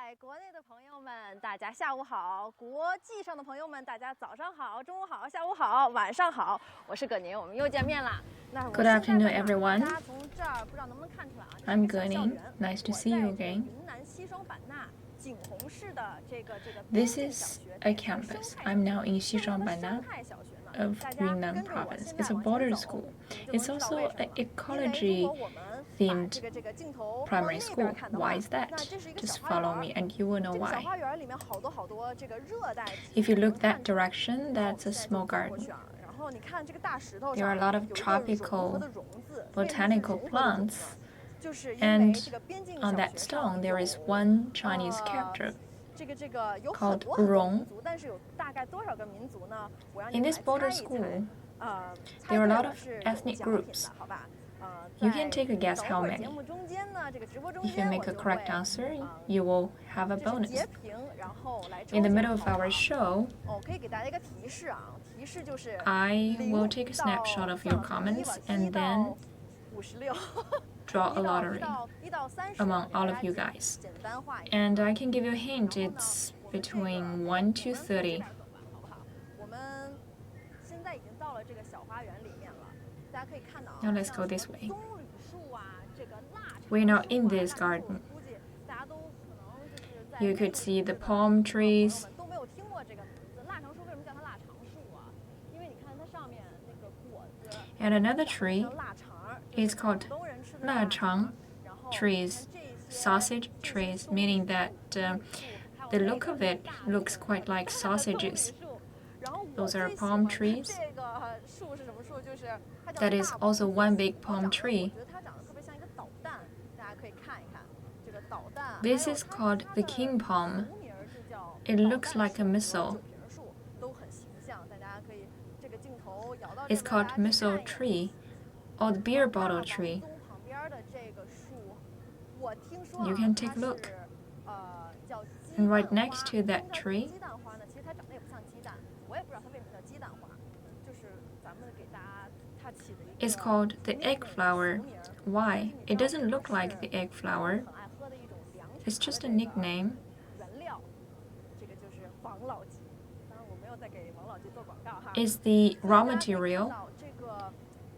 嗨，国内的朋友们，大家下午好；国际上的朋友们，大家早上好、中午好、下午好、晚上好。我是葛宁，我们又见面啦。Good afternoon, everyone. 大家从这儿不知道能不能看出来啊 I'm Ning. Nice to see you again. 云南西双版纳景洪市的这个 This is a campus. I'm now in Xishuangbanna of Yunnan province. It's a border school. It's also an ecology-themed primary school. Why is that? Just follow me and you will know why. If you look that direction, that's a small garden. There are a lot of tropical botanical plants, and on that stone there is one Chinese character called Rong. In this border school, there are a lot of ethnic groups. You can take a guess how many. If you make a correct answer, you will have a bonus. In the middle of our show, I will take a snapshot of your comments and then draw a lottery among all of you guys. And I can give you a hint, it's between 1 to 30. Now let's go this way. We're now in this garden. You could see the palm trees. And another tree is called La Chang trees, sausage trees, meaning that the look of it looks quite like sausages. Those are palm trees. That is also one big palm tree. This is called the king palm. It looks like a missile. It's called missile tree or the beer bottle tree. You can take a look. And right next to that tree is called the egg flower. Why? It doesn't look like the egg flower. It's just a nickname. It's the raw material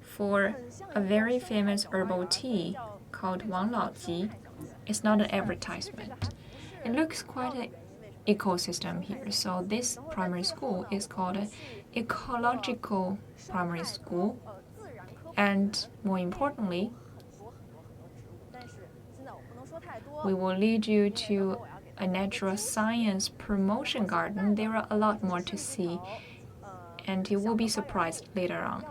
for a very famous herbal tea called Wang Lao Ji. It's not an advertisement. It looks quite an ecosystem here. So this primary school is called an ecological primary school. And more importantly, we will lead you to a natural science promotion garden. There are a lot more to see, and you will be surprised later on.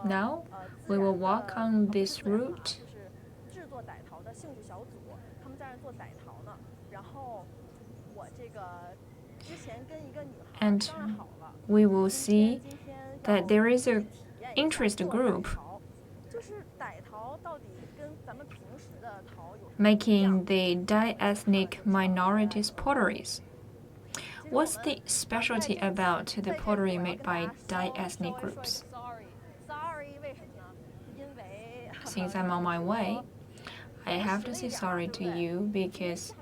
Now, we will walk on this route, and we will see that there is an interest group making the Dai-ethnic minorities potteries. What's the specialty about the pottery made by Dai-ethnic groups? Since I'm on my way, I have to say sorry to you because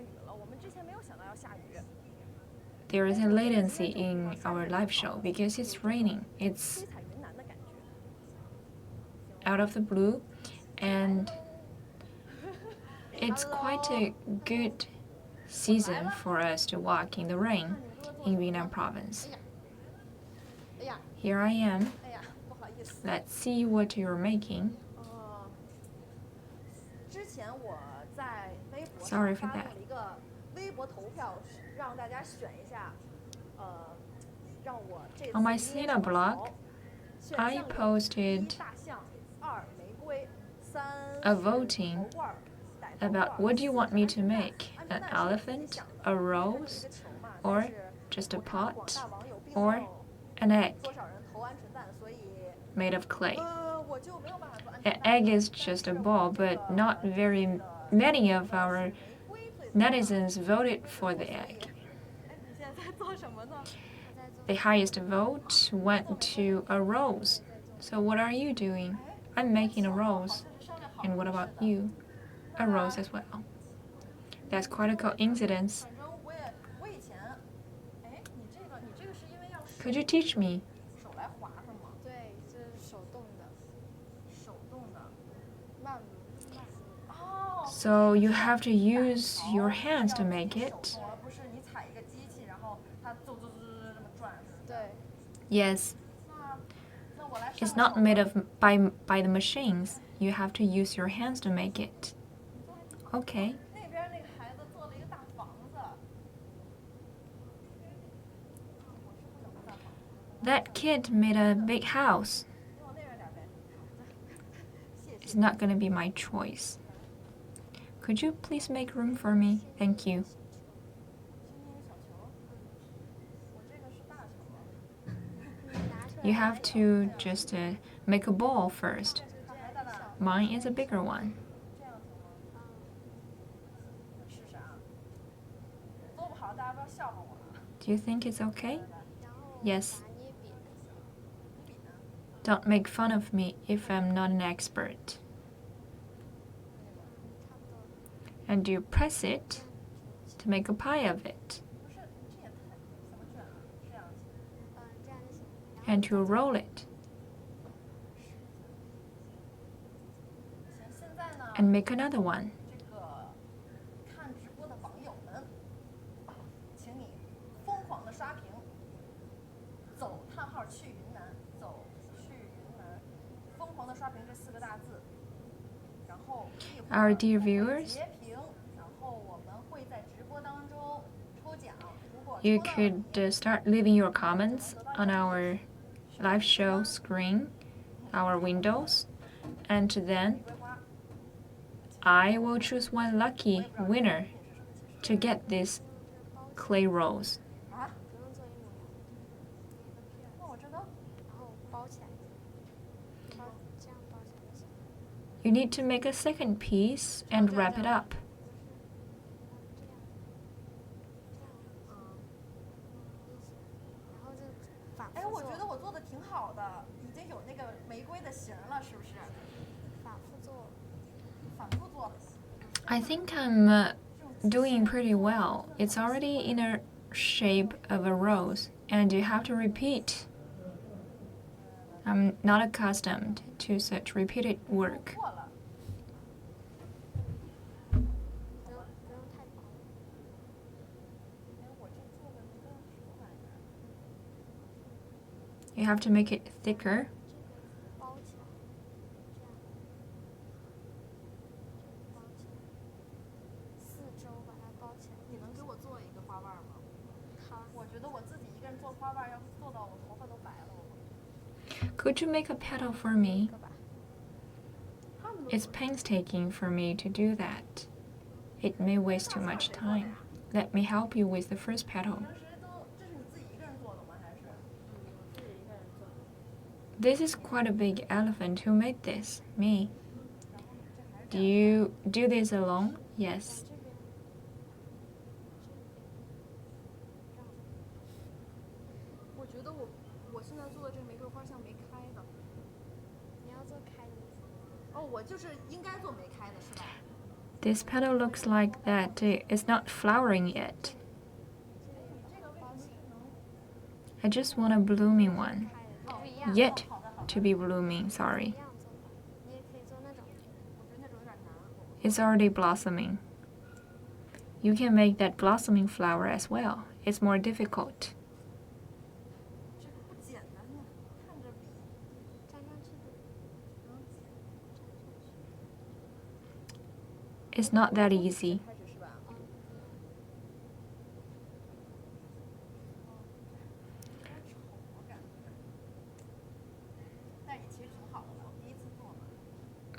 there is a latency in our live show because it's raining. It's out of the blue, and it's quite a good season for us to walk in the rain in Yunnan province. Here I am. Let's see what you're making. Sorry for that. On my Sina blog, I posted a voting about what do you want me to make, an elephant, a rose, or just a pot, or an egg made of clay. An egg is just a ball, but not very many of our netizens voted for the egg. The highest vote went to a rose. So what are you doing? I'm making a rose. And what about you? A rose as well. That's quite a coincidence. Could you teach me? So you have to use your hands to make it? Yes. It's not made by the machines. You have to use your hands to make it. Okay. That kid made a big house. It's not gonna be my choice. Could you please make room for me? Thank you. You have to just make a ball first. Mine is a bigger one. Do you think it's okay? Yes. Don't make fun of me if I'm not an expert. And you press it to make a pie of it. And to roll it. And make another one. Our dear viewers, you could start leaving your comments on our live show screen, our windows, and then I will choose one lucky winner to get this clay rose. You need to make a second piece and wrap it up. I think I'm doing pretty well. It's already in a shape of a rose, and you have to repeat. I'm not accustomed to such repeated work. You have to make it thicker. Could you make a petal for me? It's painstaking for me to do that. It may waste too much time. Let me help you with the first petal. This is quite a big elephant. Who made this? Me. Do you do this alone? Yes. This petal looks like that it's not flowering yet. I just want a blooming one. Yet to be blooming, sorry. It's already blossoming. You can make that blossoming flower as well. It's more difficult. It's not that easy.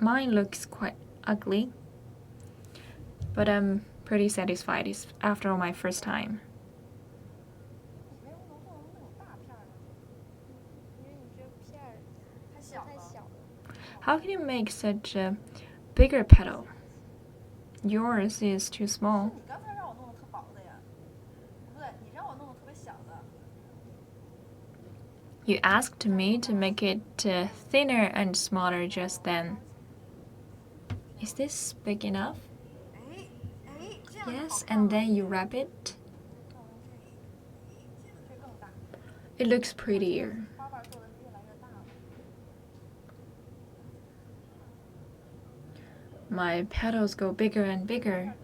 Mine looks quite ugly, but I'm pretty satisfied. It's after all my first time. How can you make such a bigger petal? Yours is too small. You asked me to make it thinner and smaller just then. Is this big enough? 这样 Yes, and then you wrap it. 这更大， It looks prettier. 花瓣做的越来越大了。 My petals go bigger and bigger.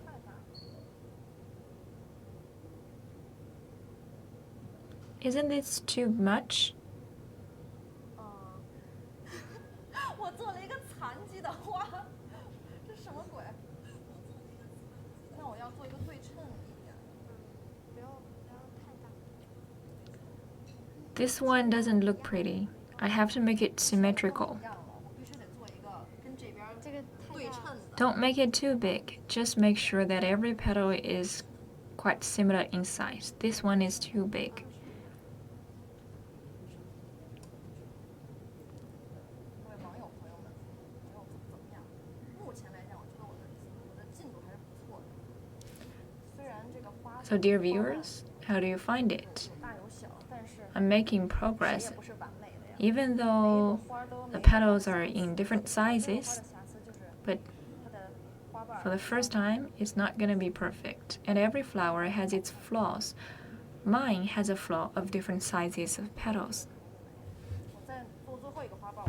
Isn't this too much? 我做了一个残疾的花，这是什么鬼？那我要做一个对称一点，不要太大。 This one doesn't look pretty. I have to make it symmetrical. 一样了，我必须得做一个跟这边这个对称的。 Don't make it too big. Just make sure that every petal is quite similar in size. This one is too big. 各位网友朋友们，觉得我怎么样？目前来讲，我觉得我的进度还是不错的。虽然这个花 So, dear viewers, how do you find it? 有大有小，但是 I'm making 谁 progress, 也不是完美的呀。 even though the petals are in different sizes, but for the first time, it's not going to be perfect. And every flower has its flaws. Mine has a flaw of different sizes of petals. 我在做最后一个花瓣，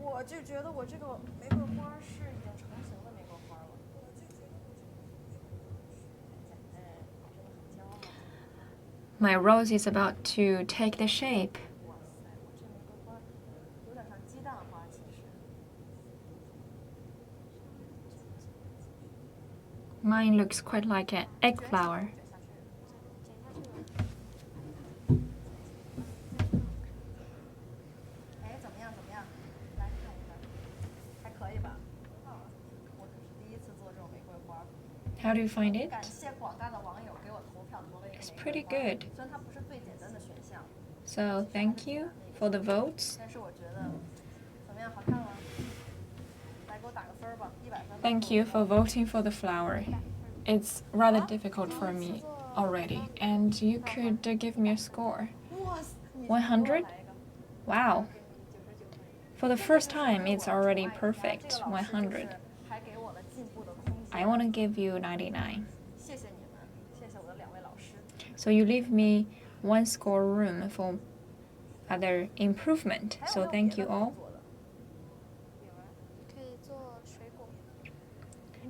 我就觉得我这个玫瑰花是已经成型的玫瑰花了。真的很骄傲。 My rose is about to take the shape. 哇塞，我这玫瑰花有点像鸡蛋花，其实。 Mine looks quite like an egg flower. 哎，怎么样？来看一看，还可以吧？我可是第一次做这种玫瑰花。 How do you find it? 感谢广大的网友给我投票投了一个 It's 玫瑰 pretty 花。 good. 虽然它不是最简单的选项， So, thank you for the votes. 但是我觉得怎么样？好看吗？来给我打个分吧，100分。 Thank you for voting for the flower. It's rather difficult for me already, and you could give me a score. 哇塞 100? Wow. For the first time, it's already perfect. 100. 还给我了进步的空间。 I want to give you 99. 谢谢你们，谢谢我的2位老师。 So you leave me one score room for other improvement. So thank you all. 可以做水果。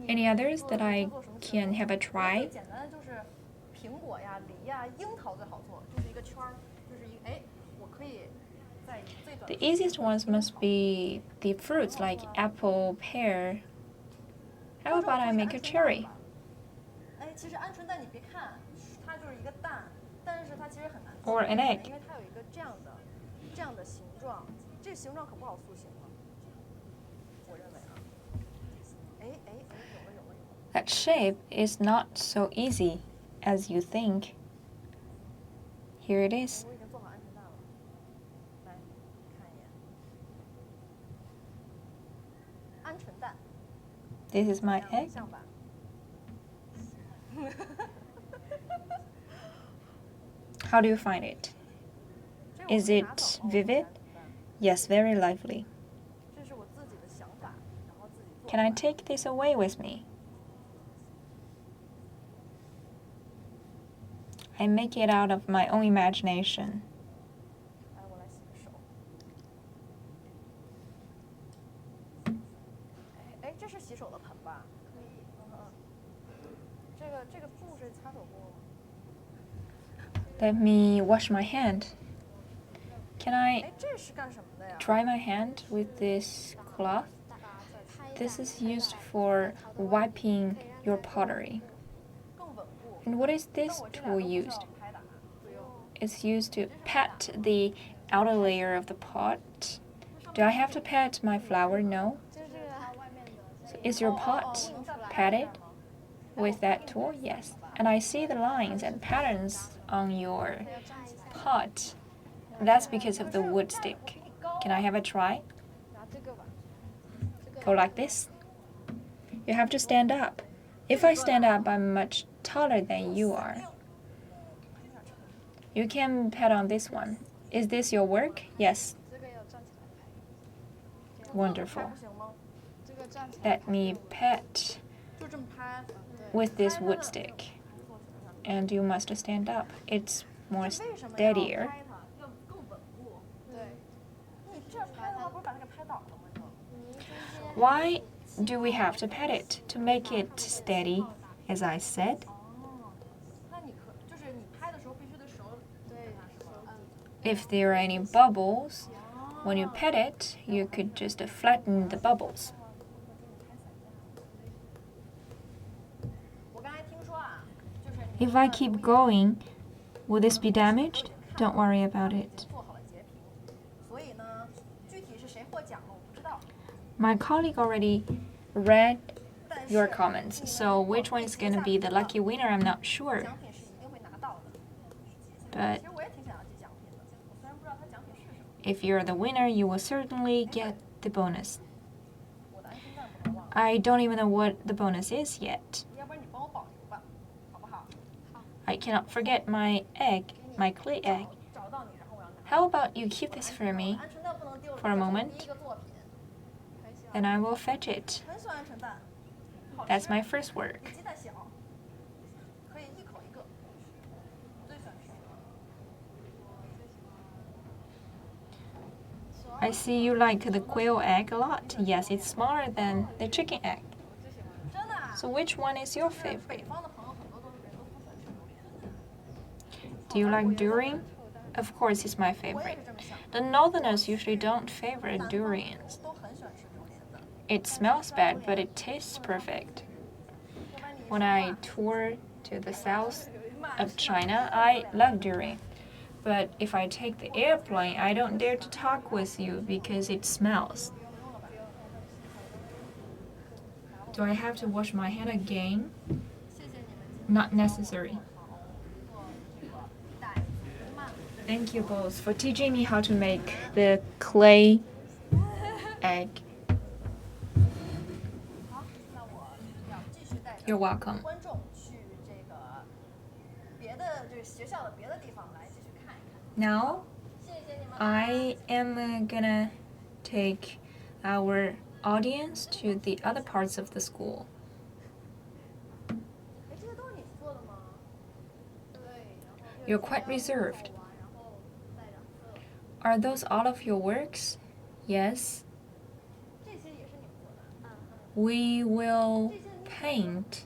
Any others that I can have a try? 简单的就是苹果呀、梨呀、樱桃最好做，就是一个圈儿，就是我可以在最短。 The easiest ones must be the fruits like apple, pear. How about I make a cherry? 哎，其实鹌鹑蛋你别看，它就是一个蛋，但是它其实很难 Or an egg. 因为它有一个这样的形状，这个形状可不好塑形了，我认为啊。有了。 That shape is not so easy as you think. Here it is. 我已经做好鹌鹑蛋了，来看一眼。鹌鹑蛋。 This is my egg. 像吧。How do you find it? Is it vivid? Yes, very lively. 这是我自己的想法，然后自己做。 Can I take this away with me? I make it out of my own imagination. 来，我来洗个手。哎，这是洗手的盆吧？可以。这个布是擦手布吗？ Let me wash my hand. Can I 哎，这是干什么的呀？ dry my hand with this cloth? This is used for wiping your pottery. 更稳固。 And what is 但 this 我这 tool 俩都不需要 used? 拍打，不用。 It's used to pat the outer layer of the pot. Do I have to pat my flower? No. 就是它外面的。 So is your pot patted with that tool? Yes. And I see the lines and patterns on your pot. That's because of the wood stick. Can I have a try? 拿这个吧。 Go like this. You have to stand up. If I stand up, I'm much taller than you are. You can pat on this one. Is this your work? Yes. 这个要站起来拍。 Wonderful. 不行吗？这个 let me pet 就这么拍。 with this wood stick. And you must stand up. It's more steadier. 拍它要更稳固。对。你这拍的话，不是把它给拍倒了吗？就。 Why do we have to pet it? To make it steady, as I said. 哦，那你可就是你拍的时候必须得手对它是吧？ If there are any bubbles, when you pet it, you could just flatten the bubbles. 我刚才听说啊，就是。 If I keep going, will this be damaged? Don't worry about it. 做好了截屏，所以呢，具体是谁获奖了我不知道。 My colleague already read your comments, so which one is going to be the lucky winner, I'm not sure. 奖品是一定会拿到的。 But 其实我也挺想要寄奖品的，我虽然不知道它奖品是什么。 if you're the winner, you will certainly get the bonus. 我的安全带不能忘了， I don't even know what the bonus is yet. 要不然你帮我保留吧，好不好？ I cannot forget my egg, my clay egg. 找到你，然后我要拿。 How about you keep this for me 安全带不能丢了。 for a moment? 第一个作品。 Then I will fetch it. 很喜欢安全带。 That's my first work. 比鸡蛋小，可以一口一个。最喜欢吃。 I see you like the quail egg a lot. Yes, it's smaller than the chicken egg. 真的啊。 So which one is your 北 favorite? 方的朋友很多人都不喜欢吃榴莲。 Do you like durian? Of course, it's my 我也 favorite. 是这么想的。 The northerners usually don't favor durians. 都很喜欢吃榴莲的。 It smells bad, but it tastes perfect. When I tour to the south of China, I love durian. But if I take the airplane, I don't dare to talk with you because it smells. Do I have to wash my hand again? Not necessary. Thank you both for teaching me how to make the clay egg. 好，那我要继续带 You're welcome. 观众去这个别的这个学校的别的地方来继续看一看。 Now, 谢谢你们。 I am gonna take our audience to the other parts of the school. 哎，这些都是你做的吗？对，然后。 You're quite reserved. 然后带染色。 Are those all of your works? Yes. 这些也是你们做的。 We will paint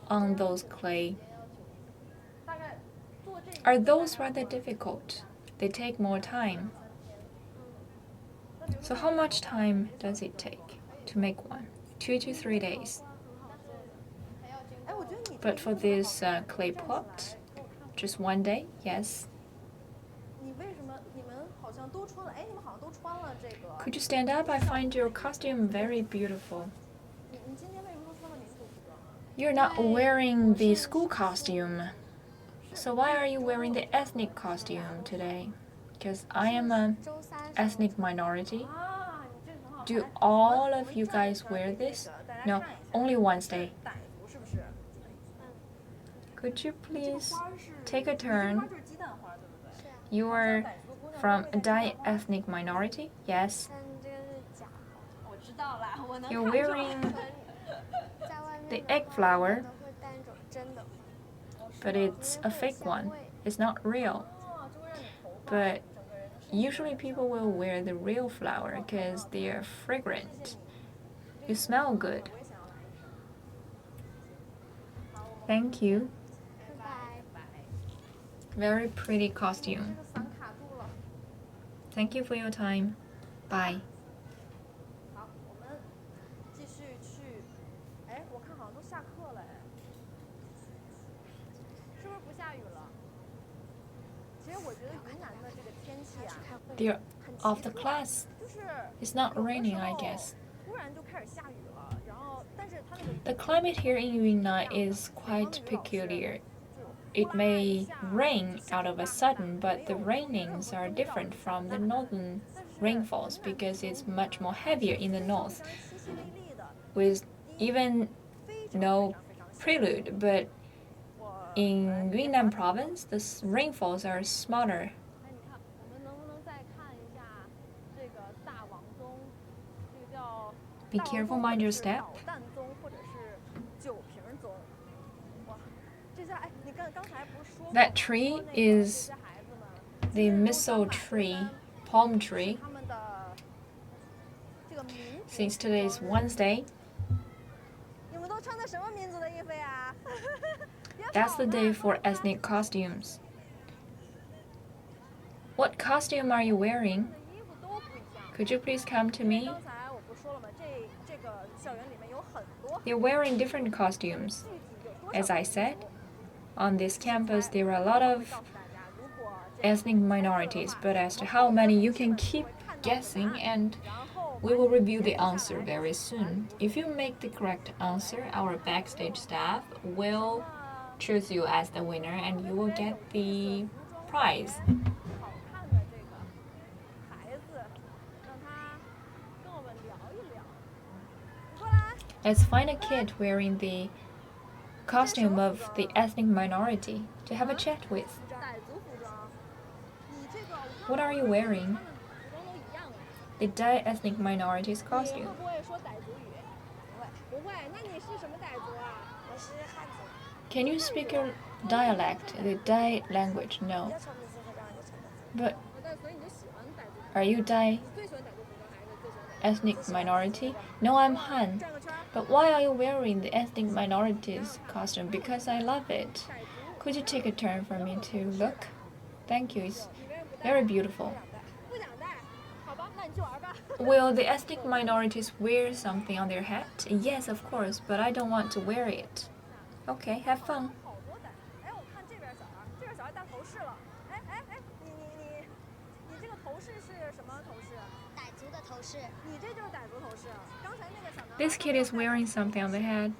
on those clay. 大概做这。 Are those rather difficult? They take more time. So how much time does it take to make one? 2 to 3 days. 哎，我觉得你。 But for this clay pot, just 1 day? Yes. 你为什么你们好像都穿了？哎，你们好像都穿了这个。 Could you stand up? I find your costume very beautiful. 你今天为什么都穿了民族服装啊？ You're not wearing the school costume. So why are you wearing the ethnic costume today? Because I am an ethnic minority. 啊，你这个很好。 Do all of you guys wear this? No, only Wednesday. 傣族是不是？ Could you 这个 please 花是。 take a 这 turn? 花就是鸡蛋花，对不对？ You are from a Dai ethnic minority? Yes. 但这个是假的，我知道啦，我能 You're 看出来。 wearing 在外面 the 的 egg 话 flower, 都会戴那种真的花， but it's a fake one. It's not real. 哦，就会让你头发 But 整个人的。 usually people will wear the real flower because they are 谢谢 fragrant. 你。 You smell good. 我也想要来一瓶。好，我们 Thank you. 拜拜。 Very pretty 这 costume. 个伞卡住了。 Thank you for your time. Bye. 好，我们继续去。哎，我看好像都下课了，哎，是不是不下雨了？其实我觉得云南的这个天气啊， They're 很 off 奇 the 特， class. 就是 It's not 有的 raining, 时 I 候 guess. 突然就开始下雨了，然后但是它那个雨 The climate here in Yunnan is quite peculiar. 就 It may rain out of a sudden, but the rainings are different from the northern rainfalls because it's much more heavier in the north, 淅淅沥沥的， with even 非常 no 非常非常 prelude. But 我 in Yunnan province, the rainfalls are smaller. 哎，你看，我们能不能再看一下这个大王宗？这个叫 Be careful, mind your step. 导弹宗或者是酒瓶宗。哇，这下哎，你刚才不是说 That tree is the mistle tree, palm tree. 他们的这个民族 Since today is Wednesday, 你们都穿的什么民族的衣服呀？ that's the day for ethnic costumes. What costume are you wearing? 衣服都不一样。 Could you please come to me? 刚才我不是说了吗？这个校园里面有很多。 They're wearing different costumes. 具体有多少 As I 民族 said, on this campus there are a lot 我会 of 告诉大家，如果 ethnic minorities, but as to how many you can keep guessing, and we will review the answer very soon. If you make the correct answer, our backstage staff will choose you as the winner and you will get the prize. 好看的这个孩子，让他跟我们聊一聊。你过来。 Let's find a kid wearing the costume of the ethnic minority to have a chat with. 傣族服装，你这个 What are you wearing? 服装都一样啊。 The Dai ethnic minorities 你 costume. 会不会说傣族语？不会，不会。那你是什么傣族啊？我是汉族， Can you speak your dialect, the Dai language? No. 要穿的是这样就穿的。 But 那所以你就喜欢傣族？ are you Dai 你最喜欢傣族服装还是最喜欢傣族？ ethnic minority? No, I'm Han. 转个圈儿。 But why are you wearing the ethnic minorities costume? Because I love it. Could you take a turn for me to look? Thank you. It's very beautiful. 不想戴，好吧，那你去玩吧。 Will the ethnic minorities wear something on their hat? Yes, of course, but I don't want to wear it. Okay, have fun. 好多傣，哎，我看这边小孩，这边小孩戴头饰了。哎，你这个头饰是什么头饰？傣族的头饰，你这就是傣族头饰。刚才那个小男孩。 This kid is wearing something on the head.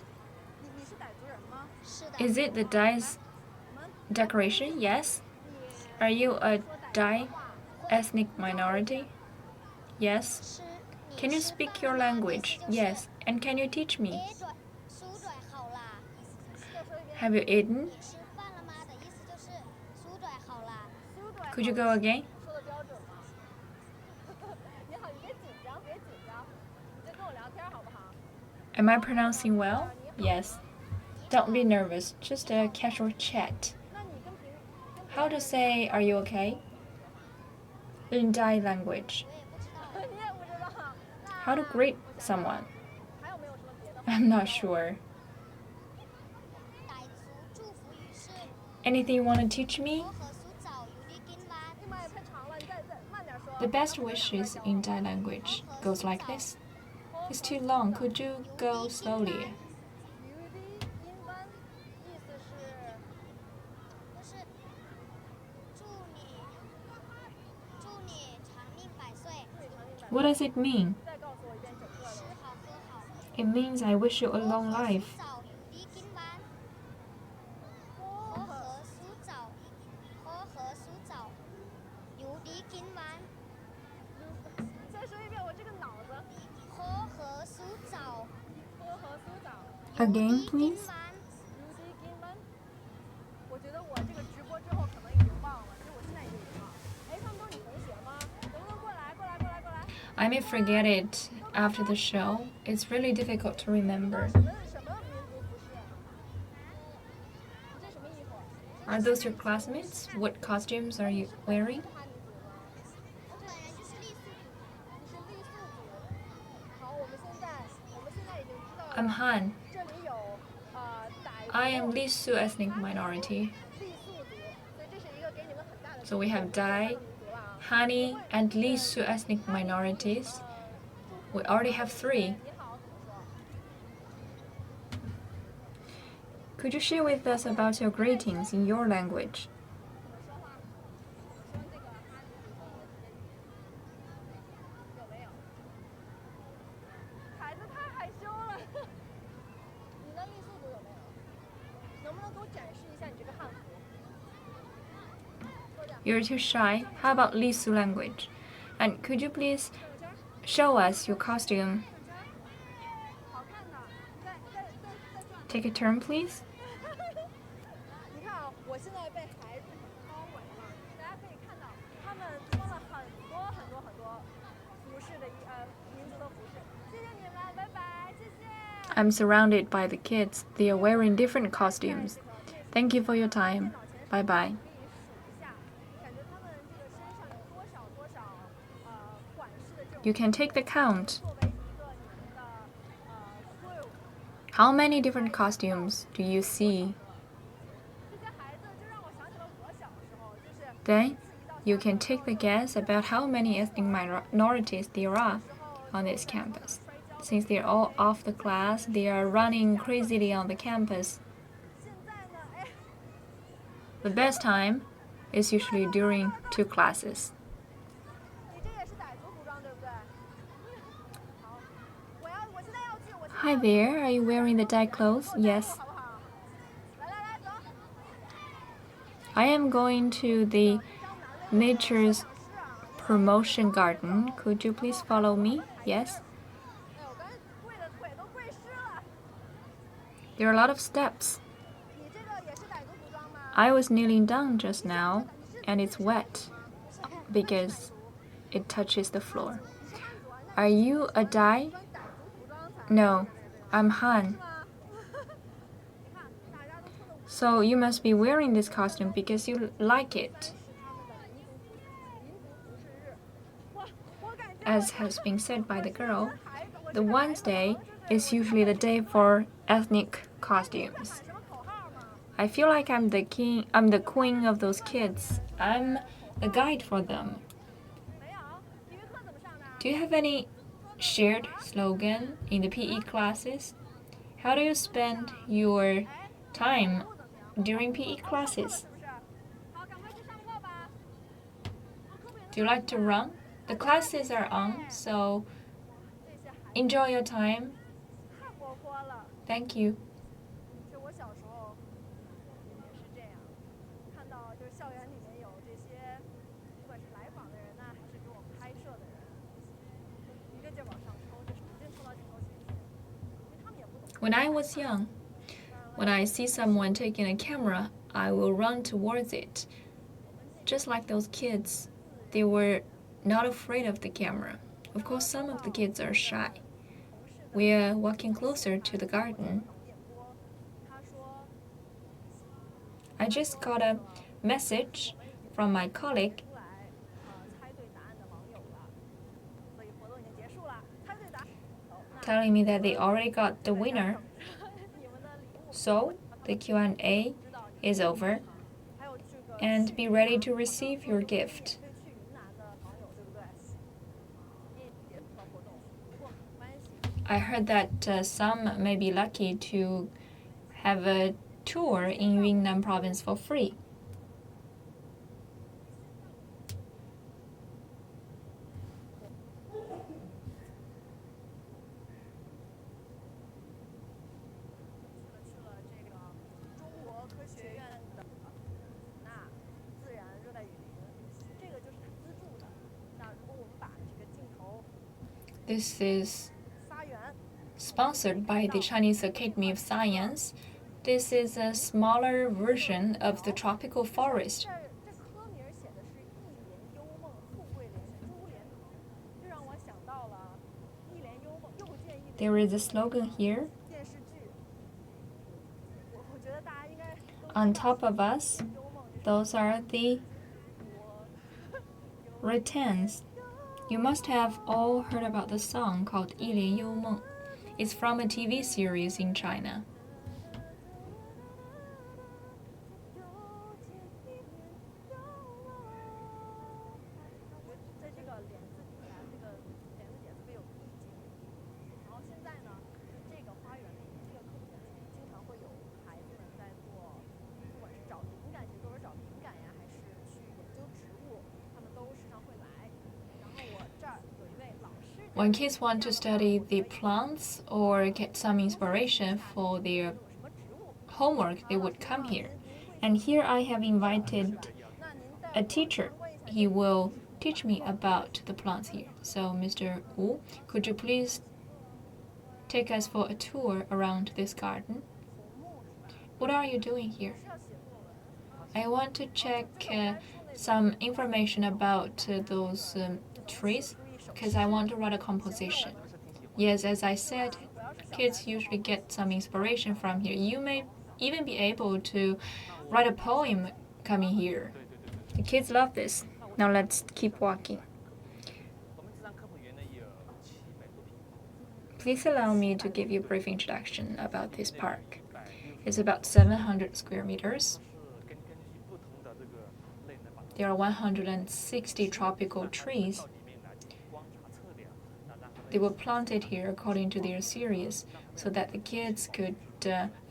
你是傣族人吗？是的。 Is it the Dai's decoration? Yes. Are you a Dai ethnic minority? Yes. 是。 Can you speak your language? Yes. And can you teach me? 哎，对，苏对好啦。 Have you eaten? 你吃饭了吗？的意思就是苏对好啦。 Could you go again? 说的标准吗？你好，你别紧张，别紧张，你就跟我聊天好不好？ Am I pronouncing well? Yes. Don't be nervous, just a casual chat. 那你跟 How to say, are you okay? In Dai language. 我也不知道。你也不知道。那 How to greet someone? 还有没有什么别的？ I'm not sure. 傣族祝福语是 Anything you want to teach me? 我和苏早有的今晚。哎妈呀，太长了，你再慢点说。 The best wishes in Dai language goes like this. It's too long, could you go slowly? 余的英文意思是就是祝你长命百岁，对长命百岁。 What does it mean? 再告诉我一遍整个吃的。好喝好。 It means I wish you a long 我和 life. 苏早有的今晚。我和苏早有的今晚。再说一遍，我这个脑子。我和苏早 Again, please. 我觉得我这个直播之后可能已经忘了，其实我现在已经忘了。哎，他们都是你同学吗？能不能过来？ I may forget it after the show. It's really difficult to remember. 什么民族服饰？你这什么衣服？ Are those your classmates? What costumes are you wearing? 我本人就是傈僳族。你是傈僳族。好，我们现在已经知道了。 I'm Han. 这里有傣族。 I am Lisu ethnic minority. 傈僳族，所以这是一个给你们很大的。 So we have Dai, Hani, and Lisu ethnic minorities. We already have 3. 你好，怎么说？ Could you share with us about your greetings in your language? 怎么说话？说这个哈尼族的这些语言有没有？孩子太害羞了。你的傈僳族有没有？能不能给我展示一下你这个汉服？说点。 You're too shy. How about Lisu language? And could you please show us your costume? 好看的，再转。 Take a turn, please. 你看啊，我现在被孩子包围了，大家可以看到，他们穿了很多服饰的民族的服饰。谢谢你们，拜拜。I'm surrounded by the kids. They are wearing different costumes. Thank you for your time. Bye bye. You can take the count. How many different costumes do you see? Then you can take the guess about how many ethnic minorities there are on this campus. Since they're all off the class, they are running crazily on the campus. The best time is usually during 2 classes. Hi there, are you wearing the Dai clothes? Yes. I am going to the Nature's Promotion Garden. Could you please follow me? Yes. There are a lot of steps. I was kneeling down just now, and it's wet because it touches the floor. Are you a Dai? No, I'm Han. So you must be wearing this costume because you like it. As has been said by the girl, the Wednesday is usually the day for ethnic costumes. I feel like I'm the queen of those kids. I'm a guide for them. Do you have any shared slogan in the PE classes? How do you spend your time during PE classes? Do you like to run? The classes are on, so enjoy your time. Thank you. When I was young, when I see someone taking a camera, I will run towards it. Just like those kids, they were not afraid of the camera. Of course, some of the kids are shy. We are walking closer to the garden. I just got a message from my colleague telling me that they already got the winner. So the Q&A is over, and be ready to receive your gift. I heard that some may be lucky to have a tour in Yunnan province for free. This is sponsored by the Chinese Academy of Science. This is a smaller version of the tropical forest. There is a slogan here. On top of us, those are the rattans. You must have all heard about the song called 一帘幽梦. It's from a TV series in China. When kids want to study the plants or get some inspiration for their homework, they would come here. And here I have invited a teacher. He will teach me about the plants here. So, Mr. Wu, could you please take us for a tour around this garden? What are you doing here? I want to check some information about those trees, because I want to write a composition. Yes, as I said, Kids usually get some inspiration from here. You may even be able to write a poem coming here. The kids love this. Now let's keep walking. Please allow me to give you a brief introduction about this park. It's about 700 square meters. There are 160 tropical trees. They were planted here according to their series so that the kids could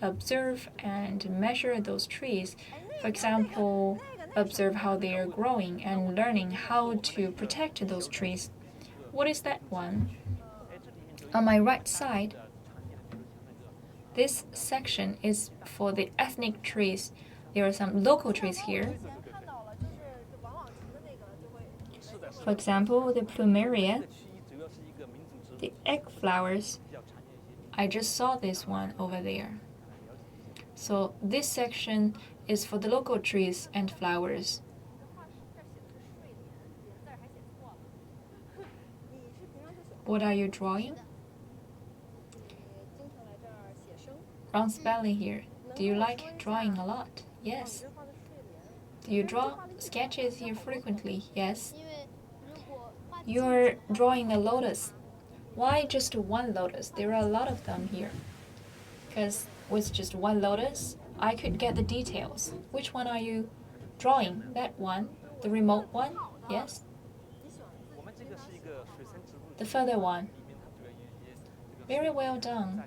observe and measure those trees. For example, observe how they are growing and learning how to protect those trees. What is that one? On my right side, this section is for the ethnic trees. There are some local trees here. For example, the plumeria, the egg flowers. I just saw this one over there. So this section is for the local trees and flowers. What are you drawing? Round spelling here. Do you like drawing a lot? Yes. Do you draw sketches here frequently? Yes. You're drawing a lotus. Why just one lotus? There are a lot of them here. Because with just one lotus, I could get the details. Which one are you drawing? That one? The remote one? Yes. The further one. Very well done.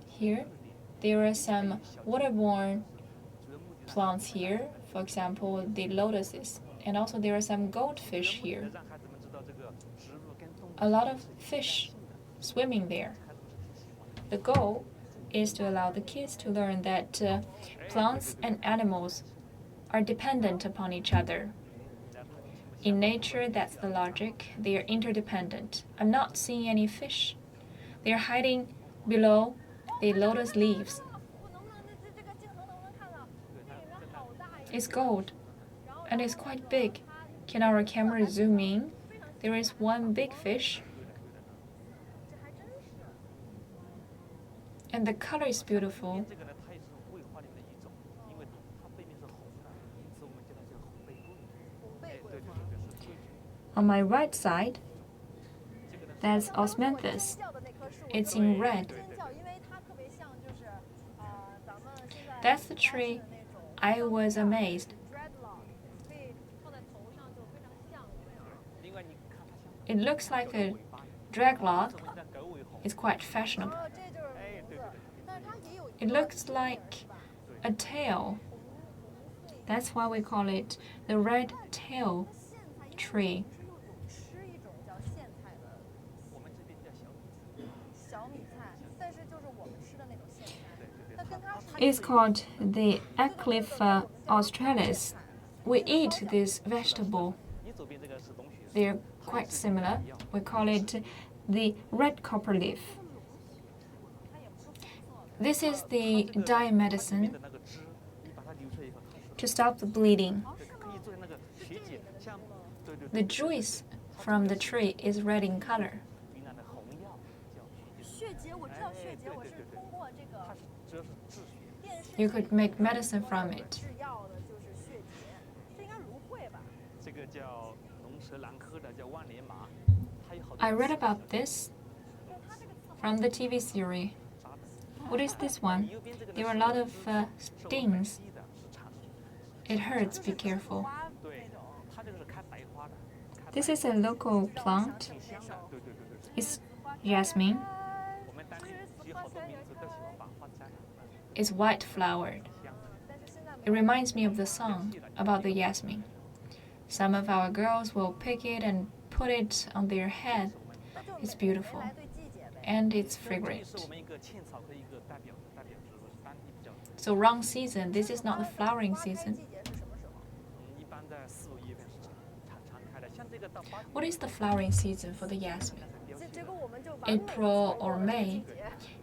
Here, there are some waterborne plants here, for example, the lotuses. And also there are some goldfish here. A lot of fish swimming there. The goal is to allow the kids to learn that plants and animals are dependent upon each other. In nature, that's the logic. They are interdependent. I'm not seeing any fish. They are hiding below the lotus leaves. It's gold, and it's quite big. Can our camera zoom in? There is one big fish. And the color is beautiful. On my right side, that's osmanthus. It's in red. That's the tree. I was amazed. It looks like a draglock. It's quite fashionable. It looks like a tail. That's why we call it the red tail tree. It's called the Eclipha australis. We eat this vegetable. They're quite similar. We call it the red copper leaf. This is the dye medicine to stop the bleeding. The juice from the tree is red in color. You could make medicine from it. I read about this from the TV series. What is this one? There are a lot of stings. It hurts, be careful. This is a local plant. It's jasmine. It's white flowered. It reminds me of the song about the jasmine. Some of our girls will pick it and put it on their head. It's beautiful. And it's fragrant. So wrong season. This is not the flowering season. What is the flowering season for the jasmine? April or May.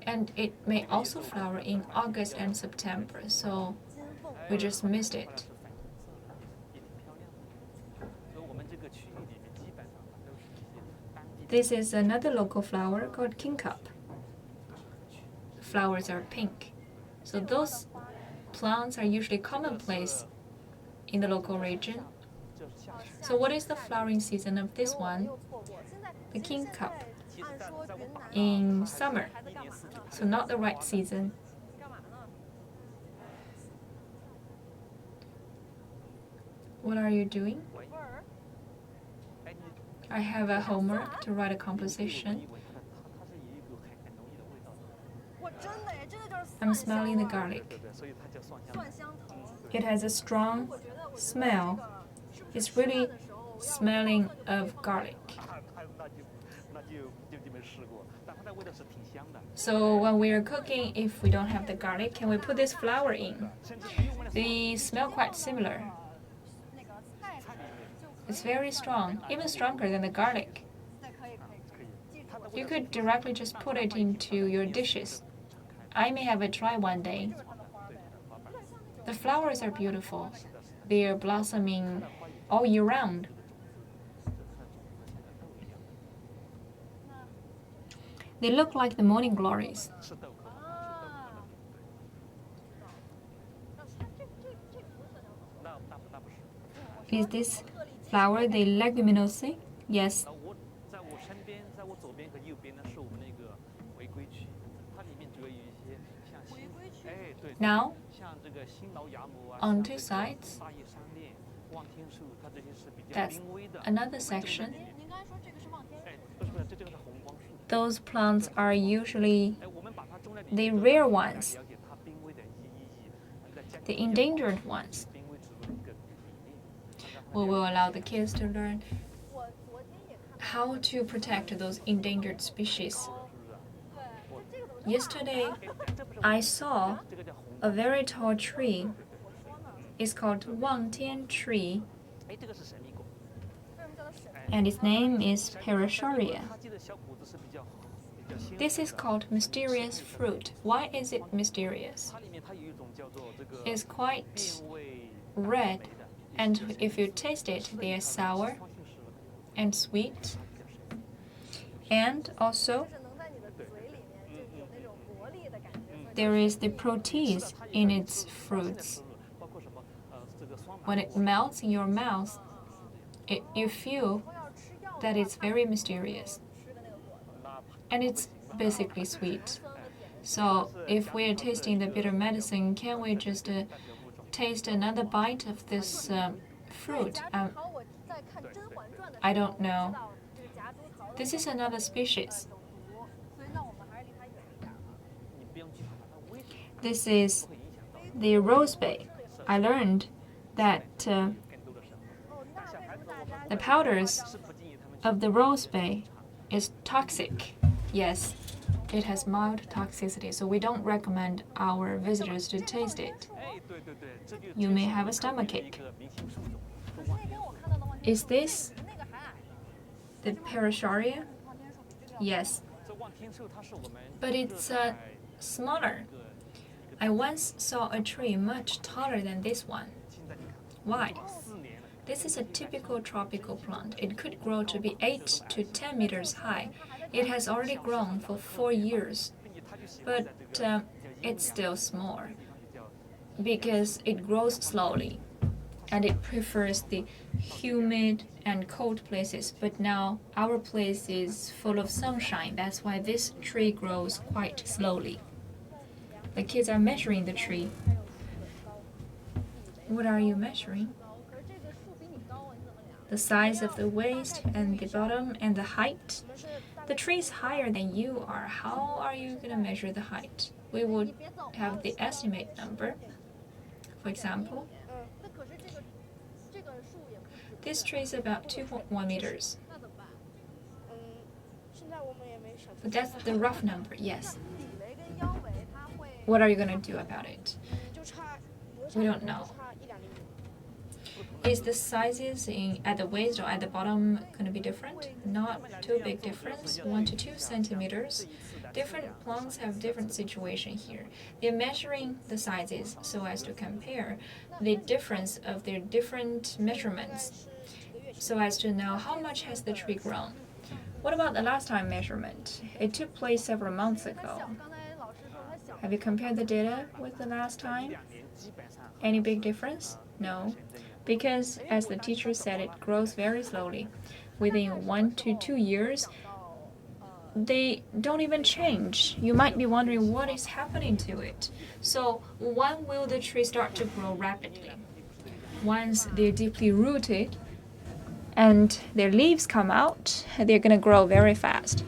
And it may also flower in August and September. So we just missed it. This is another local flower called kingcup. Flowers are pink. So those plants are usually commonplace in the local region. So what is the flowering season of this one? The kingcup. In summer. So not the right season. What are you doing? I have a homework to write a composition. I'm smelling the garlic. It has a strong smell. It's really smelling of garlic. So when we are cooking, if we don't have the garlic, can we put this flower in? They smell quite similar. It's very strong, even stronger than the garlic. You could directly just put it into your dishes. I may have a try one day. The flowers are beautiful. They are blossoming all year round. They look like the morning glories. Is this flower the Leguminosae? Yes. Now, on two sides, that's another section. Those plants are usually the rare ones, the endangered ones. We will allow the kids to learn how to protect those endangered species. Yesterday, I saw a very tall tree. It's called Wangtian tree, and its name is Parasharia. This is called mysterious fruit. Why is it mysterious? It's quite red, and if you taste it, they are sour and sweet. And also, there is the protease in its fruits. When it melts in your mouth, you feel that it's very mysterious. And it's basically sweet. So if we are tasting the bitter medicine, can we just taste another bite of this fruit? I don't know. This is another species. This is the rosebay. I learned that the powders of the rosebay is toxic. Yes, it has mild toxicity, so we don't recommend our visitors to taste it. You may have a stomachache. Is this the Parasharia? Yes, but it's smaller. I once saw a tree much taller than this one. Why? This is a typical tropical plant. It could grow to be 8 to 10 meters high. It has already grown for 4 years, but it's still small because it grows slowly and it prefers the humid and cold places. But now our place is full of sunshine. That's why this tree grows quite slowly. The kids are measuring the tree. What are you measuring? The size of the waist and the bottom and the height. The tree is higher than you are. How are you going to measure the height? We would have the estimate number. For example, this tree is about 2.1 meters. But that's the rough number, yes. What are you going to do about it? We don't know. Is the sizes at the waist or at the bottom going to be different? Not too big difference, 1 to 2 centimeters. Different plants have different situation here. They're measuring the sizes so as to compare the difference of their different measurements so as to know how much has the tree grown. What about the last time measurement? It took place several months 它 ago. 小，刚才老师说它小。 Have you compared the data with the last time? Any big difference? No, because as the teacher said, it grows very slowly. Within 1 to 2 years, they don't even change. You might be wondering what is happening to it. So when will the tree start to grow rapidly? Once they're deeply rooted and their leaves come out, they're going to grow very fast.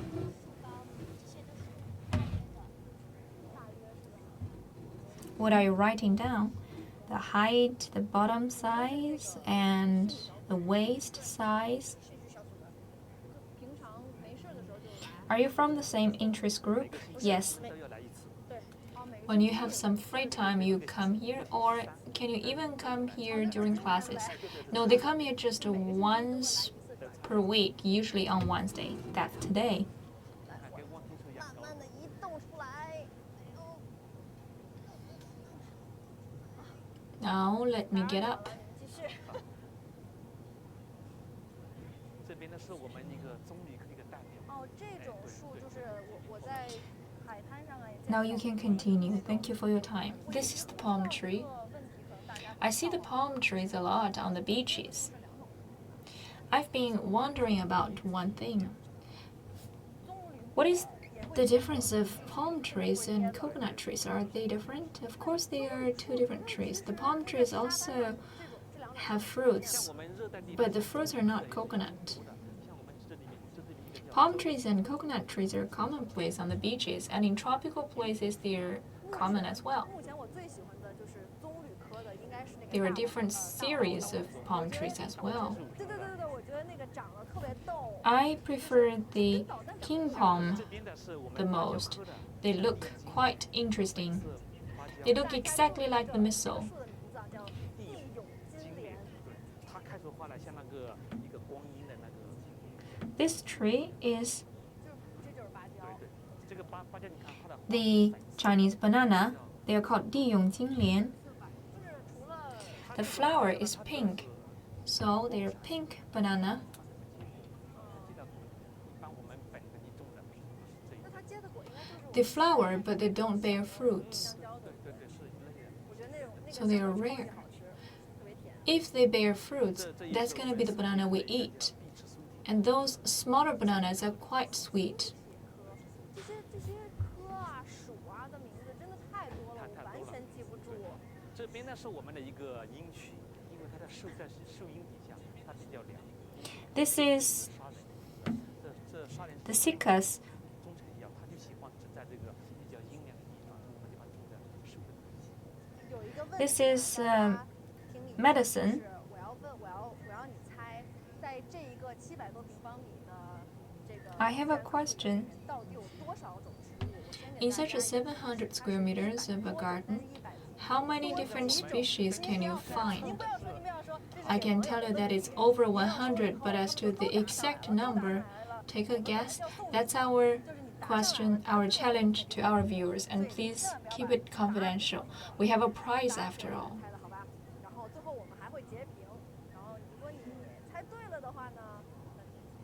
What are you writing down? The height, the bottom size, and the waist size. 平常没事的时候就来。 Are you from the same interest group? Yes. 对，每个 When you have some free time, you come here, or can you even come here during classes? No, they come here just once per week, usually on Wednesday. That's today. 慢慢的移动出来。哎呦， Now let me get up. 继续。这边呢是我们一个棕榈科的一个代表。哦，这种树就是我在海滩上啊也见 Now 到 you can continue. Thank you for your time. This is the palm tree. 这个问题可能大家 I see the palm trees a lot on the beaches. I've been wondering about one thing. What is the difference of palm trees and coconut trees? Are they different? Of course, they are two different trees. The palm trees also have fruits, but the fruits are not coconut. Palm trees and coconut trees are commonplace on the beaches, and in tropical places, they're common as well. 目前我最喜欢的就是棕榈科的，应该是那个 There are 大 different series of palm trees as well. 对对对对对，我觉得那个长得特别逗。 I prefer the king palm 这边的是我们 the most. They look quite interesting. They look exactly like the missile. 树的名字啊叫地永金莲。它开出花来像那个一个光阴的那个。 This tree is 这就是芭蕉。对，这个芭蕉你看它的花 the Chinese banana. They are called 地永金莲. 就是除了 The flower is pink, so they're pink banana. 一般我们本地种的这一 那它结的果应该就是我 They flower, but they don't bear fruits, 芭蕉的。对对是一类的。我觉得那种那个 so they are 香味 rare. 好吃，特别甜。 If they bear fruits, that's gonna be the banana we eat. And those smaller bananas are quite sweet. 这些科啊、属啊的名字真的太多了，我完全记不住。这边呢是我们的一个阴区，因为它的树在树荫底下，它比较凉。 This is 沙人，这沙人 the cichus. 中成药，它就喜欢只在这个比较阴凉的地方，这种地方种的树的东西。有一个问 This 题 is 大家听明白 medicine. 就是我要你猜，在这一个700多平方米的这个 I have a question. 到底有多少种植物？我先给 In 大 such 家 a 700 square meters of a garden, how many different species can you 您 find? 不要说，您不要说，这是 I 我 can 有 tell you 个 that 问 it's 题 over 100, but as to the exact number, take a guess. That's our question, our challenge to our viewers, and please keep it confidential. We have a prize after all. 猜的好吧？然后最后我们还会截屏，然后如果你猜对了的话呢，那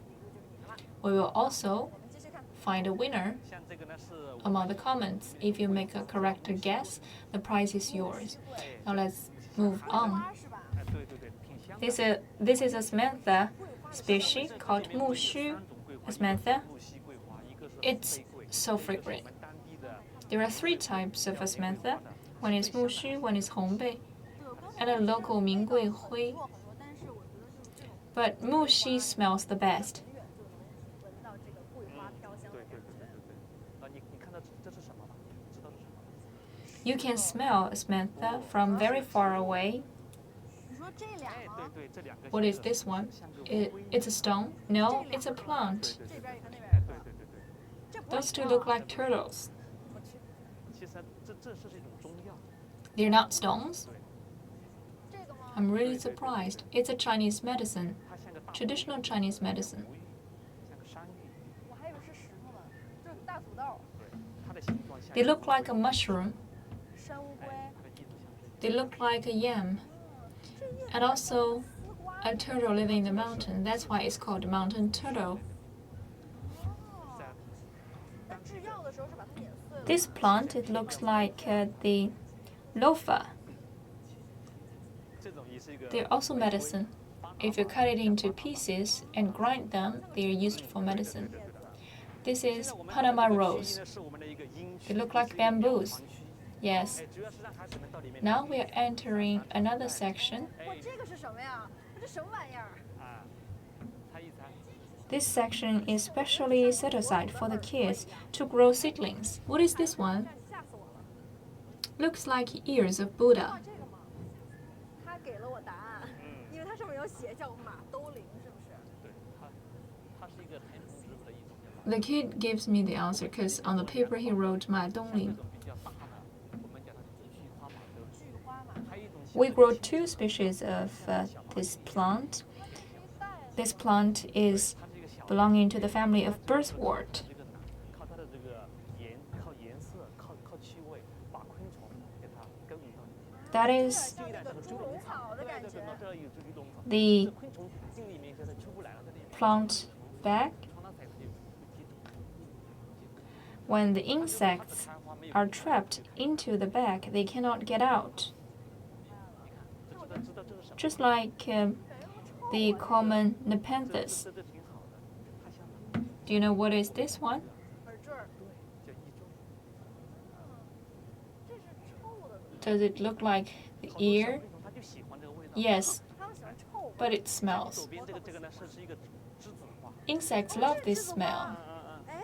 礼物就是你的了。 We will also 我们继续看。 find a winner 像这个呢是 among the comments. If you make a correct guess, the prize is yours. Now let's move on. 花是吧？对对对，挺香的。 This is a Samantha species called 木须 Samantha. 木樨桂花，一个是 It's 黑桂， so 一个是 fragrant. 我们当地的 There are 3 types of Samantha. One is 木须, one is 红贝, and a local 名贵灰. 弱很多，但是我觉得就是这种 But 木须 smells the best. 很远就能闻到这个桂花飘香的对对感觉。对对对对。你看到这是什么吗？知道是什么吗？ You can smell Samantha from very far away. 你说这俩哎，吗？对对，这两个 What is this one? It's a stone? No, it's a plant. 这边一个，那边哎，一个。对对对对。这不是 Those two look like turtles. 我去，其实这是一种中药。 They're not stones. 这个吗？ I'm really surprised. It's a Chinese medicine, 它像个大 traditional Chinese medicine. 无玉，像个山芋。我还以为是石头呢，就是大土豆、对，它的形状像。 They look like a mushroom. 山乌龟。哎，它的叶子像是。 They look like a yam. 这叶子 And also 丝瓜 a turtle living in the mountain. That's why it's called mountain turtle. This plant, it looks like the lofa. 这种也是一个 They're also medicine. If you cut it into pieces and grind them, they are used for medicine. This is Panama rose. 是我们的一个阴区 They look like bamboos. 黄区 Yes. 主要是让孩子们到里面 Now we are entering another section. 哇，这个是什么呀？这什么玩意儿？啊，猜一猜， This section is specially set aside for the kids to grow seedlings. What is this one? 吓死我了！ Looks like ears of Buddha. 哇，这个吗？他给了我答案，因为它上面有写叫马兜铃，是不是？对，它是一个田虫植物的一种。 The kid gives me the answer because on the paper he wrote Ma 这 Dongling. 种比较大的，我们讲的是菊花马兜铃。菊花马。还有一种小 We grow two species of this plant. This plant is 它是一个小， belonging to the family of birthwort. 这个靠它的这个靠颜色，靠气味，把昆虫给它勾引到里面。 That is 像那个猪笼草的感觉。这有猪笼草， the 昆虫进里面就是出不来了，这里面。 plant bag. 从那才有。 When the insects are trapped into the bag, they cannot get out. Just like the common Nepenthes. 这挺好的，它像 Do you know what is this one? 耳坠儿，叫一中。这是臭的。 Does it look like the ear? 它就喜欢这个味道。 Yes, 他们喜欢臭。 but it smells. 左边这个呢是一个栀子花。 Insects love this smell. 哎，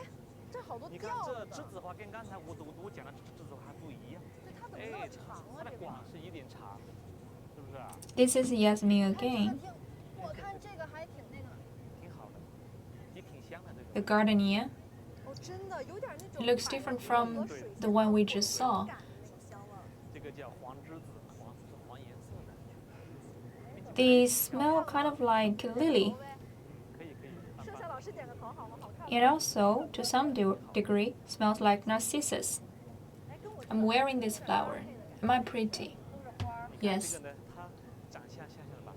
这好多你看吊这的。栀子花跟刚才我讲的栀子花还不一样。对，它怎么那么长啊？它的这个。管是有点长，是不是啊？ This is Yasmin 看这个 again. 挺，我看这个还挺那个。挺好的，也挺香的这 The 个。 gardenia. 哦，真的有点那 It 种。 looks different from the one we just saw. 这个叫黄栀子，黄是黄颜色的。 They smell kind of like lily. 可以可以，慢慢剩下老师点个头好吗？好看。 It also, to some degree, smells like narcissus. 哎，跟我 I'm wearing this flower. Am I pretty? 都是花儿。 Yes. 这个呢，它长相像的吧，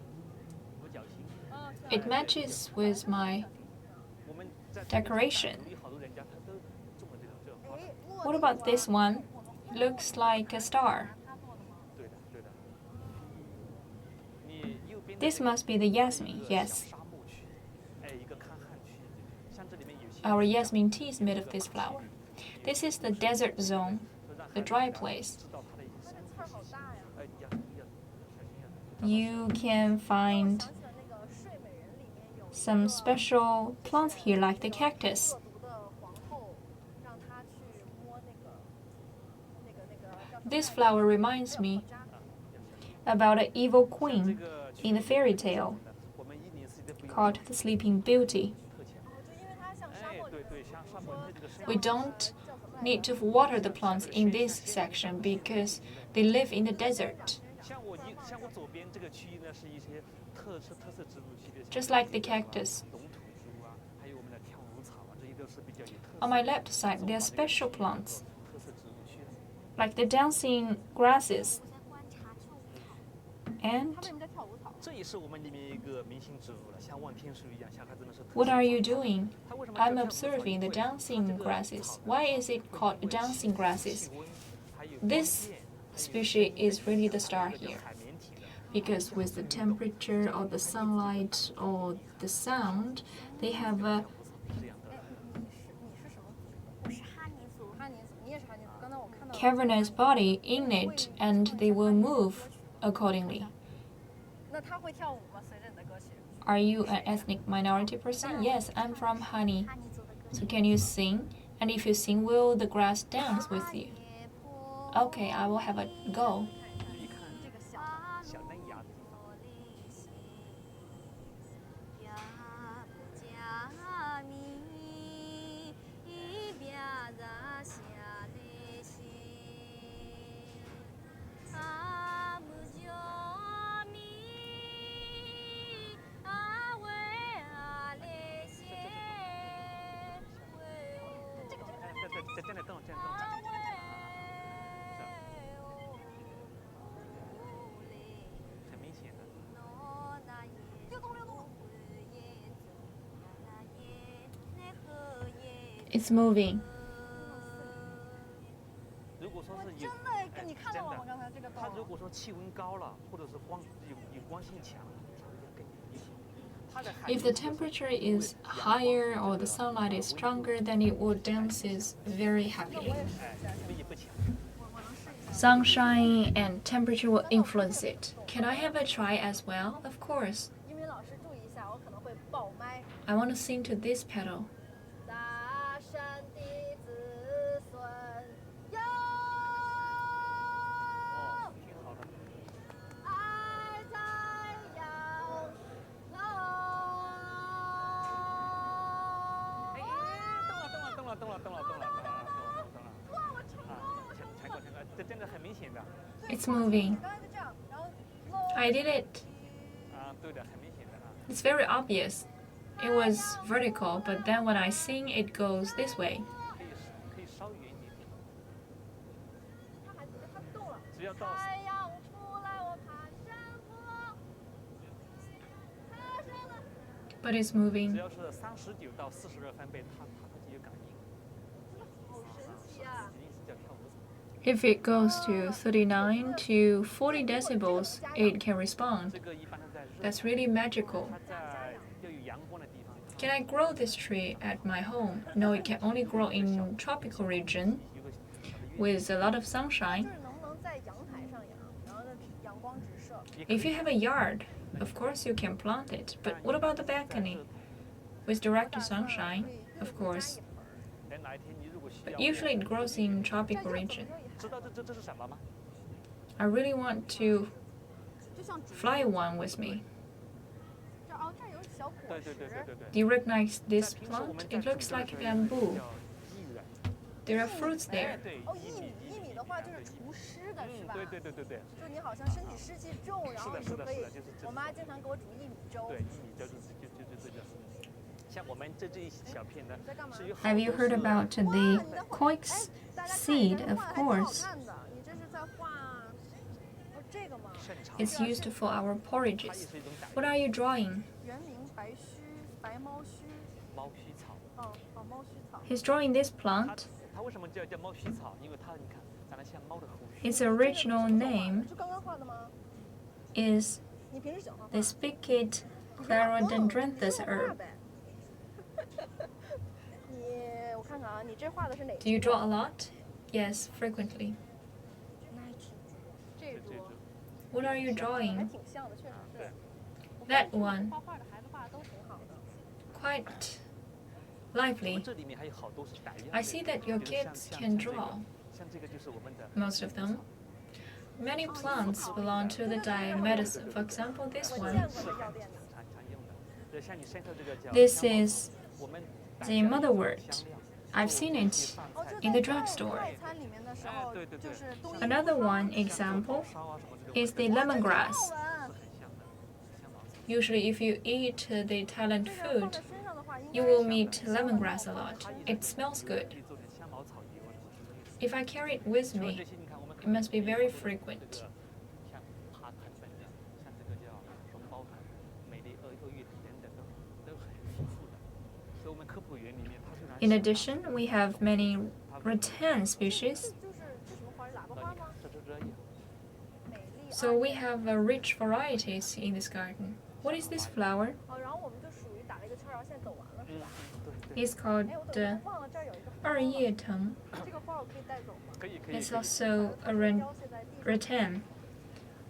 五角星。 嗯， It matches with my 我们在 decoration. 有好多人家他都种了这种花。哎，落 What 地 about 花 this one? It looks like a star. 他做的吗？对的对的。你右边的 This 这个 must be the 是一 Yasmin, 个 yes. 小沙漠区，还有一个干旱区，像这里面有些 Our Yasmin tea is made of this flower. This is the desert zone, the dry place. 知道它的它这刺儿好大呀！要小心啊。 You can 让我 find 想起了那个《睡美人》里面有一 some 个 special plants here like the cactus. 恶毒的皇后，让她去摸叫什么 This 来着 flower reminds me 渣 about an evil 这 queen 个 in the fairy tale 我们一年四季都不用 called the Sleeping Beauty. 特强。哦，就因为它像沙哎，漠里面对对，像上面它这个生 We 物 don't 叫什么来 need 着 to water the plants in this section because they live in the desert. 像我左边这个区域呢，是一些特色植物区的， Just like the cactus. 龙吐珠啊，还有我们的跳舞草啊，这些都是比较有特色 On my left side, there are special plants 特色植物区的。 like the dancing grasses 我在观察跳舞草。 and 它为什么叫跳舞草？这也是我们里面一个明星植物了，像望天树一样，小孩子们是。 what are you doing? 它为什么叫 I'm 跳舞草 observing the 因为它 dancing 这个 grasses. 草 Why is it called 会 dancing grasses? 气温还有 This 光线 species is really the star 这个 here 海绵体的。 because with the temperature or the sunlight or the sound, they have a 这样的。你是什么？我是哈尼族，哈尼族，你也是哈尼族。刚才我看到 cavernous body in it and they will move accordingly. 那他会跳舞吗？随着你的歌曲？ Are you an ethnic minority person? Yes, I'm from Hani. 哈尼族的歌 So can you sing? And if you sing, will the grass dance with you? Okay, I will have a go. 一看这个小小嫩芽的地方。在这样动，这样动。很明显的。 溜动溜动。 It's moving. 真的，你看到了吗？刚才这个洞。它如果说气温高了，或者是有光性强，它会更厉害。它的海 If the temperature is higher or the sunlight is stronger, then it will dances very happily. 力也不强。 Sunshine and temperature will influence it. Can I have a try as well? Of course. 英语老师注意一下，我可能会爆麦。 I want to sing to this pedal. 大山的子孙哟，哦，挺好的。爱在扬州。哎，动了！哇，我成功了！成功，这真的很明显的。 It's moving. 刚才就这样，然后 I did it. 啊，对的，很明显的啊。 It's very obvious. It was vertical, but then when I sing, it goes this way. 可以稍远一点。它动了。只要到太阳出来，我爬山坡。爬上了。 But it's 只 moving. 要是39到42分贝，它就有感应。好神奇啊！肯定是叫跳舞场。 If it goes to 39 to 40 decibels, it can respond. 这个一般在 That's really magical. 它在要有阳光的地方。 Can I grow this tree at my home? No, it can only grow in tropical region 有个 with a lot of sunshine. 就是能不能在阳台上养，然后阳光直射。 If you have a yard, of course you can plant it. But what about the balcony? With direct sunshine, of course. 等哪一天你如果需要 But usually it grows in tropical region. 知道这是什么吗？ I really want to 就像竹 fly one with me. 这哦，这儿有小果实。Do you recognize this 平时我们 plant? 在 It looks 种的 like 时候 bamboo. 叫薏仁。 There are fruits 哎 there. 对，哦，薏米的话就是除湿的是吧？对。就你好像身体湿气重，然后你就可以。我妈经常给我煮薏米粥。对，薏米就是这个。像我们这一小片呢，是有好 Have you 多 heard 是 about 哇，你 the 的画， koix 大家看 seed? 这 Of 画还挺好 course. 看的。你这是在画，哦，这个吗？擅长， It's used for our 它 porridges. 也是一种感 What are you drawing? 原名白猫须，猫须草。哦，猫须草。 He's drawing this plant. 它为什么叫猫须草？因为它你看长得像猫的胡须。 Its original name 就刚刚画的吗？ is 你平时喜欢画 the Spicket Clerodendranthus herb. 我看看啊，你这画的是哪？ Do you draw a lot? Yes, frequently. 这株 What are you 还 drawing? 挺像的，确实是。 That one. 画画的孩子画的都挺好的。 Quite 我 lively. 们这里面还有好多是带样的。 I see that your 比如 kids can draw. 像这个就是我们的 Most of them. Many plants belong to the Dai medicine. For example, this 我 one. 见过的药店的。常用的。像你身上这个叫 This 香茅 is 我们 the motherwort. 香料 I've seen it 哦，就 in the 在 drugstore. 快餐里面的时候，对就是冬阴 Another one example 烧啊什么这种 is the lemongrass. 是很香的香茅草。 Usually, if you eat the Thailand 这个放 food, 在身上的话，应 you 该 will meet lemongrass a lot. It smells good. 可以做点香茅草油啊什么之类的。 If I carry it with 除了 me, 这些，你看我们 it must be very 这 frequent. 个像爬藤本的，像这个叫绒包藤、美丽鳄鱼藤等等，都很丰富的。所以我们科普园里面，它虽然 In addition, we have many rattan species, 这什么花？喇叭花吗？这样。美丽。 so we have rich varieties in this garden. What is this flower? 哦，然后我们就属于打了一个圈，然后现在走完了，是吧？对。 It's called 哎，我忘了这儿有一个花。二叶藤. 这个花我可以带走吗？可以。 It's also a rattan.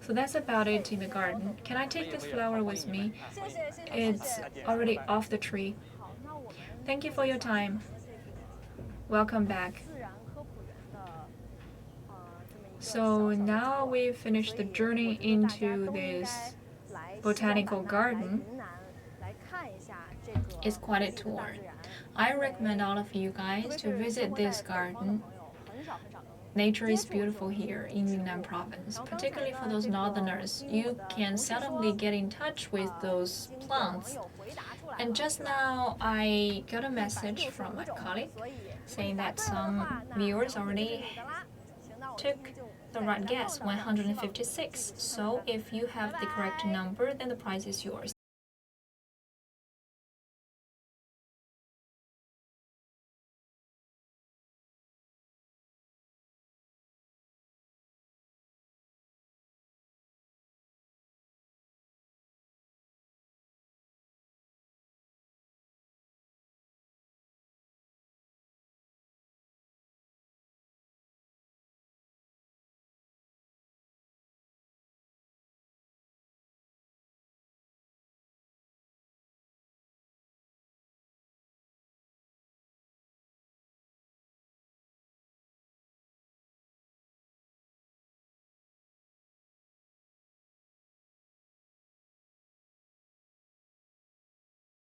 So that's about it in the garden. Can I take this flower with me? 谢谢谢谢。 It's already off the tree. 好，那我们 Thank you for your time. Welcome back. 自然科普园的这么一个 So now we've finished the journey into this botanical garden. It's quite a tour. I recommend all of you guys to visit this garden. Nature is beautiful here in Yunnan province, particularly for those northerners. You can seldomly get in touch with those plants. And just now I got a message from my colleague saying that some viewers already took the right guess, 156. So if you have the correct number, then the prize is yours.